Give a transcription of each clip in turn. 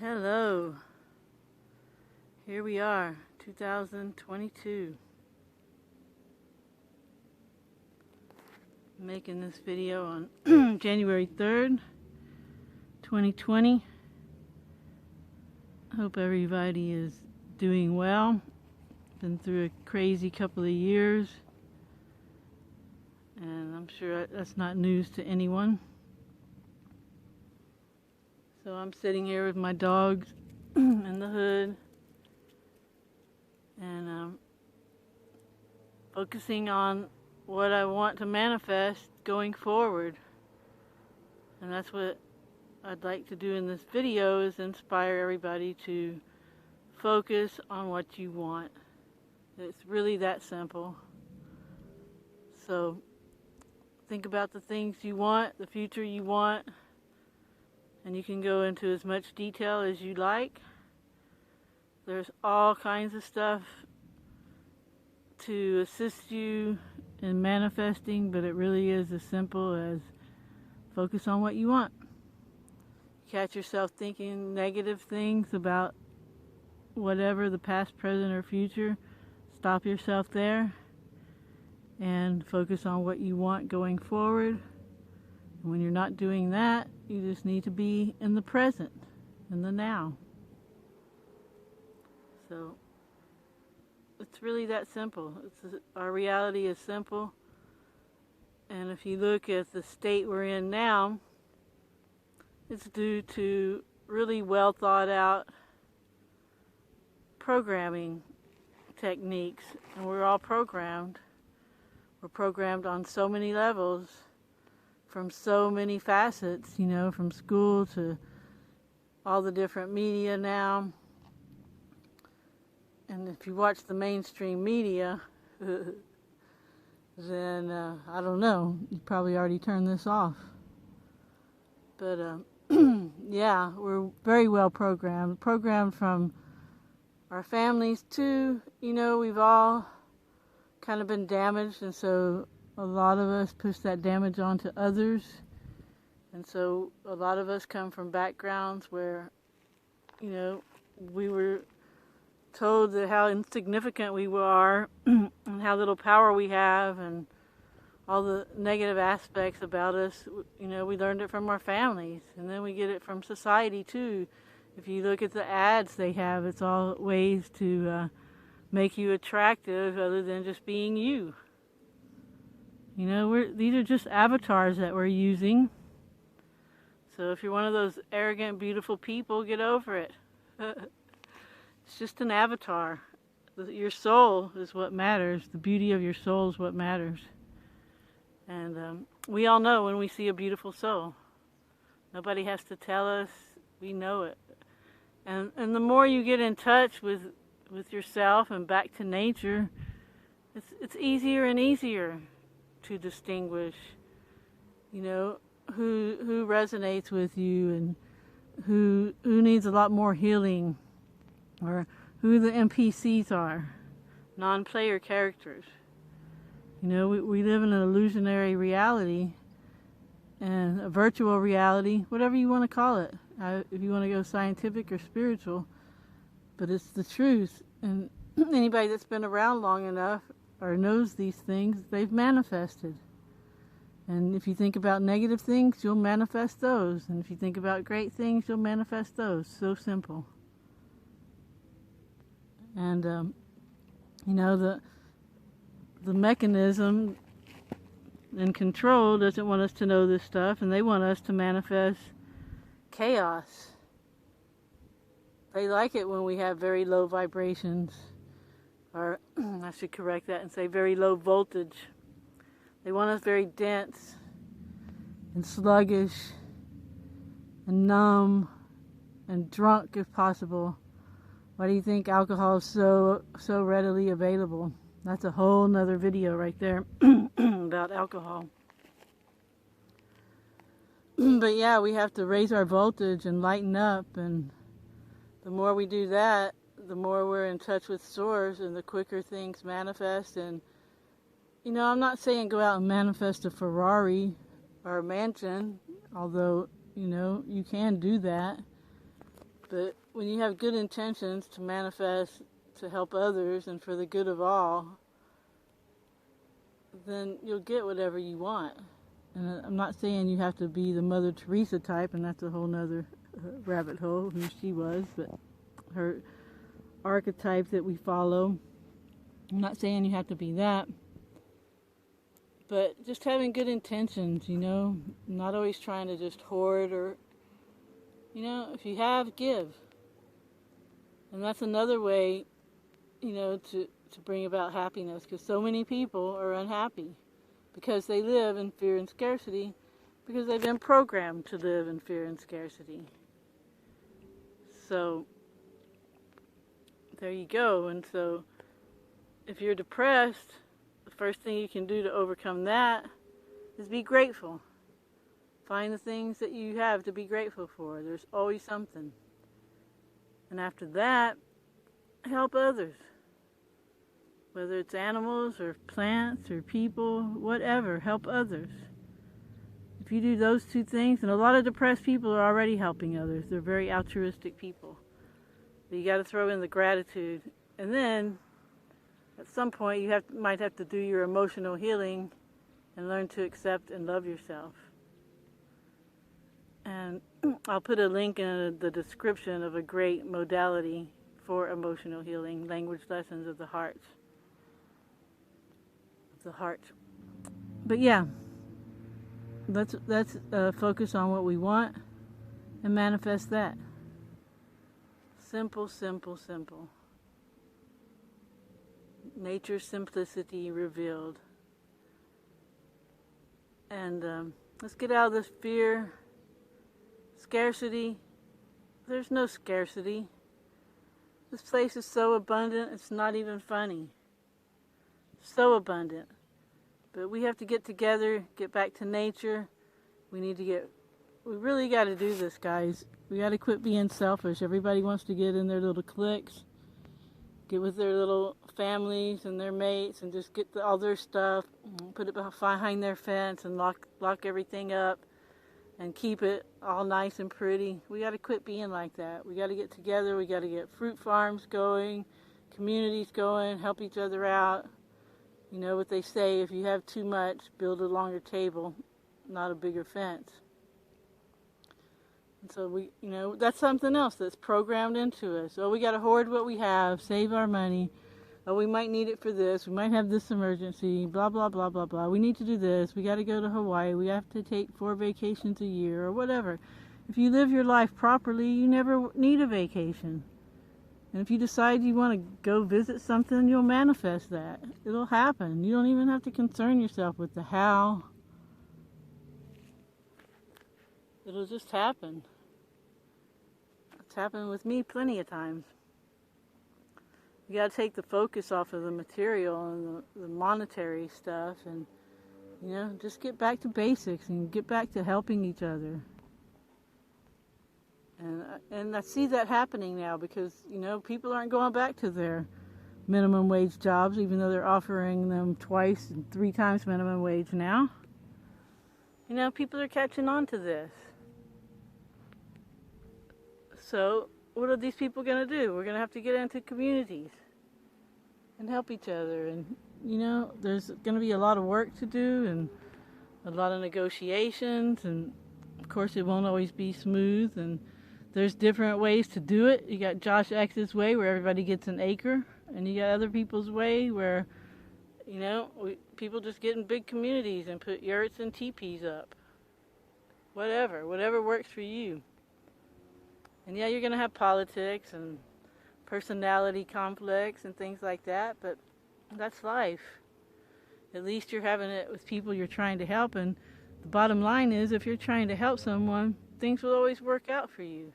Hello, here we are, 2022, making this video on January 3rd, 2020. Hope everybody is doing well. Been through a crazy couple of years, and I'm sure that's not news to anyone. So I'm sitting here with my dogs in the hood and focusing on what I want to manifest going forward. And that's what I'd like to do in this video, is inspire everybody to focus on what you want. It's really that simple. So think about the things you want, the future you want. And you can go into as much detail as you like. There's all kinds of stuff to assist you in manifesting, but it really is as simple as focus on what you want. Catch yourself thinking negative things about whatever, the past, present, or future. Stop yourself there and focus on what you want going forward. And when you're not doing that, you just need to be in the present, in the now. So it's really that simple. Our reality is simple. And if you look at the state we're in now, it's due to really well thought out programming techniques. And we're all programmed. We're programmed on so many levels, from so many facets, from school to all the different media now. And if you watch the mainstream media, then I don't know, you probably already turned this off. But yeah, we're very well programmed from our families too. We've all kind of been damaged, and so a lot of us push that damage onto others. And so a lot of us come from backgrounds where, we were told that how insignificant we are and how little power we have and all the negative aspects about us. We learned it from our families, and then we get it from society too. If you look at the ads they have, it's all ways to make you attractive other than just being you. These are just avatars that we're using. So if you're one of those arrogant, beautiful people, get over it. It's just an avatar. Your soul is what matters. The beauty of your soul is what matters. And we all know when we see a beautiful soul. Nobody has to tell us. We know it. And the more you get in touch with yourself and back to nature, it's easier and easier to distinguish, who resonates with you and who needs a lot more healing, or who the NPCs are, non-player characters. We live in an illusionary reality and a virtual reality, whatever you want to call it, if you want to go scientific or spiritual, but it's the truth. And anybody that's been around long enough or knows these things, they've manifested. And if you think about negative things, you'll manifest those. And if you think about great things, you'll manifest those. So simple. And, the mechanism and control doesn't want us to know this stuff, and they want us to manifest chaos. They like it when we have very low vibrations. Or I should correct that and say very low voltage. They want us very dense and sluggish and numb and drunk if possible. Why do you think alcohol is so readily available? That's a whole nother video right there about alcohol. But yeah, we have to raise our voltage and lighten up, and the more we do that, the more we're in touch with Source, and the quicker things manifest. And I'm not saying go out and manifest a Ferrari or a mansion, although you can do that. But when you have good intentions to manifest, to help others and for the good of all, then you'll get whatever you want. And I'm not saying you have to be the Mother Teresa type, and that's a whole nother rabbit hole, who she was, but her archetype that we follow. I'm not saying you have to be that, but just having good intentions, not always trying to just hoard or, if you have, give. And that's another way, to bring about happiness, because so many people are unhappy because they live in fear and scarcity, because they've been programmed to live in fear and scarcity. So there you go. And so if you're depressed, the first thing you can do to overcome that is be grateful. Find the things that you have to be grateful for. There's always something. And after that, help others. Whether it's animals or plants or people, whatever, help others. If you do those two things, and a lot of depressed people are already helping others. They're very altruistic people. But you got to throw in the gratitude. And then, at some point, you might have to do your emotional healing and learn to accept and love yourself. And I'll put a link in the description of a great modality for emotional healing, language lessons of the heart. But yeah, let's focus on what we want and manifest that. Simple, simple, simple. Nature's simplicity revealed. And let's get out of this fear, scarcity. There's no scarcity. This place is so abundant, it's not even funny. So abundant. But we have to get together, get back to nature. We really got to do this, guys. We got to quit being selfish. Everybody wants to get in their little cliques, get with their little families and their mates, and just get all their stuff, put it behind their fence, and lock everything up, and keep it all nice and pretty. We got to quit being like that. We got to get together. We got to get fruit farms going, communities going, help each other out. You know what they say, if you have too much, build a longer table, not a bigger fence. And so that's something else that's programmed into us. Oh, we got to hoard what we have, save our money. Oh, we might need it for this. We might have this emergency, blah, blah, blah, blah, blah. We need to do this. We got to go to Hawaii. We have to take 4 vacations a year or whatever. If you live your life properly, you never need a vacation. And if you decide you want to go visit something, you'll manifest that. It'll happen. You don't even have to concern yourself with the how. It'll just happen. It's happened with me plenty of times. You got to take the focus off of the material and the monetary stuff, and just get back to basics and get back to helping each other. And I see that happening now because, people aren't going back to their minimum wage jobs, even though they're offering them 2 and 3 times minimum wage now. People are catching on to this. So what are these people going to do? We're going to have to get into communities and help each other. And, there's going to be a lot of work to do and a lot of negotiations. And, of course, it won't always be smooth. And there's different ways to do it. You got Josh X's way where everybody gets an acre. And you got other people's way where, people just get in big communities and put yurts and teepees up. Whatever works for you. And yeah, you're going to have politics and personality conflicts and things like that, but that's life. At least you're having it with people you're trying to help, and the bottom line is if you're trying to help someone, things will always work out for you.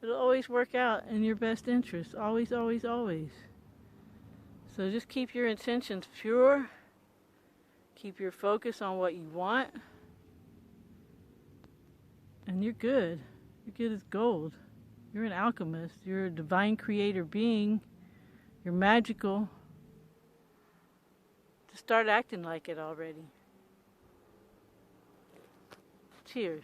It'll always work out in your best interest. Always, always, always. So just keep your intentions pure. Keep your focus on what you want. And you're good. You're good as gold. You're an alchemist. You're a divine creator being. You're magical. Just start acting like it already. Cheers.